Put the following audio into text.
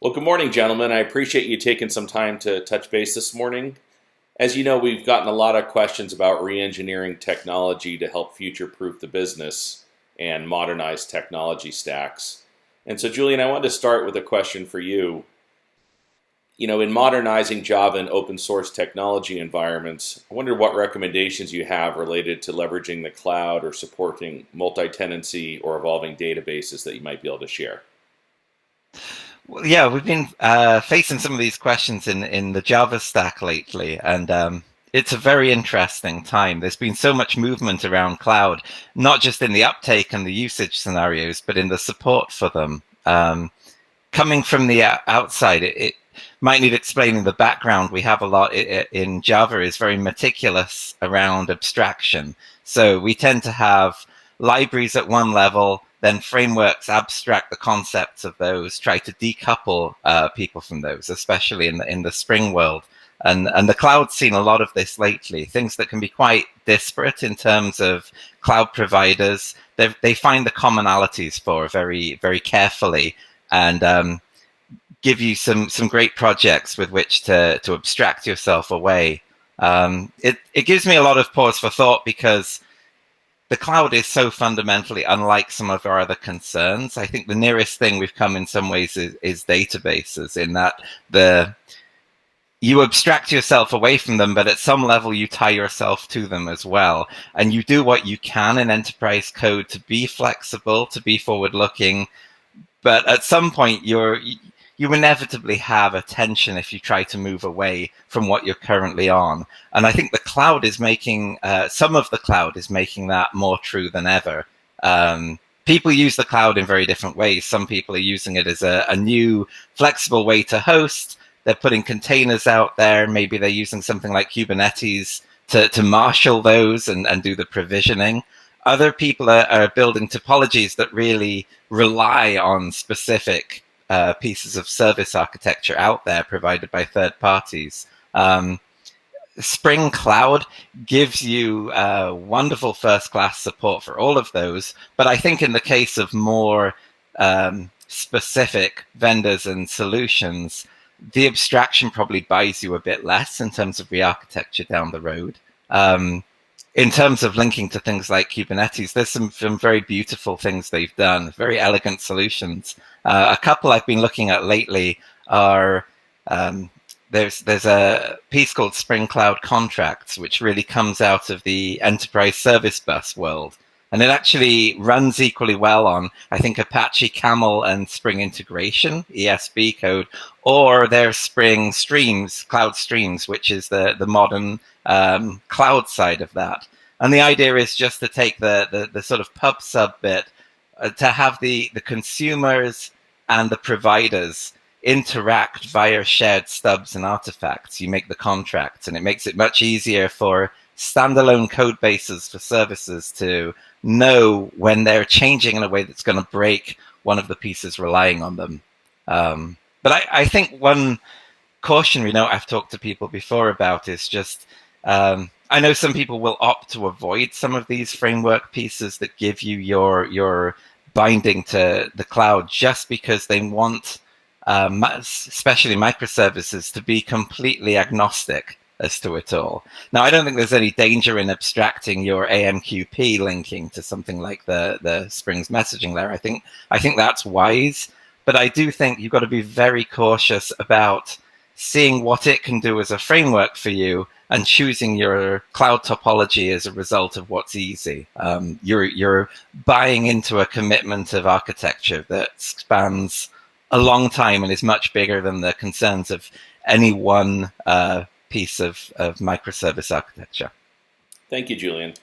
Well, good morning, gentlemen. I appreciate you taking some time to touch base this morning. As you know, we've gotten a lot of questions about re-engineering technology to help future-proof the business and modernize technology stacks. And so, Julian, I wanted to start with a question for you. In modernizing Java and open source technology environments, I wonder what recommendations you have related to leveraging the cloud or supporting multi-tenancy or evolving databases that you might be able to share. Well, yeah, we've been facing some of these questions in the Java stack lately, and it's a very interesting time. There's been so much movement around cloud, not just in the uptake and the usage scenarios, but in the support for them. Coming from the outside, it might need explaining the background. We have a lot in Java is very meticulous around abstraction. So we tend to have libraries at one level, then frameworks abstract the concepts of those, try to decouple people from those, especially in the Spring world. And the cloud's seen a lot of this lately, things that can be quite disparate in terms of cloud providers. They find the commonalities for very, very carefully and give you some great projects with which to abstract yourself away. It gives me a lot of pause for thought because the cloud is so fundamentally unlike some of our other concerns. I think the nearest thing we've come in some ways is databases, in that you abstract yourself away from them, but at some level you tie yourself to them as well. And you do what you can in enterprise code to be flexible, to be forward-looking. But at some point, you inevitably have a tension if you try to move away from what you're currently on. And I think the cloud is making, some of the cloud is making that more true than ever. People use the cloud in very different ways. Some people are using it as a new flexible way to host. They're putting containers out there. Maybe they're using something like Kubernetes to marshal those and do the provisioning. Other people are building topologies that really rely on specific pieces of service architecture out there provided by third parties. Spring Cloud gives you wonderful first-class support for all of those, but I think in the case of more specific vendors and solutions, the abstraction probably buys you a bit less in terms of re-architecture down the road. In terms of linking to things like Kubernetes, there's some very beautiful things they've done, very elegant solutions. A couple I've been looking at lately are, there's a piece called Spring Cloud Contracts, which really comes out of the enterprise service bus world. And it actually runs equally well on, I think, Apache Camel and Spring Integration, ESB code, or their Spring Streams, Cloud Streams, which is the modern cloud side of that. And the idea is just to take the sort of pub sub bit, to have the consumers and the providers interact via shared stubs and artifacts. You make the contracts, and it makes it much easier for standalone code bases for services to know when they're changing in a way that's going to break one of the pieces relying on them. But I think one cautionary note I've talked to people before about is just, I know some people will opt to avoid some of these framework pieces that give you your binding to the cloud just because they want, especially microservices, to be completely agnostic as to it all. Now, I don't think there's any danger in abstracting your AMQP linking to something like the Spring's messaging layer. I think that's wise, but I do think you've got to be very cautious about seeing what it can do as a framework for you and choosing your cloud topology as a result of what's easy. You're buying into a commitment of architecture that spans a long time and is much bigger than the concerns of any one piece of microservice architecture. Thank you, Julian.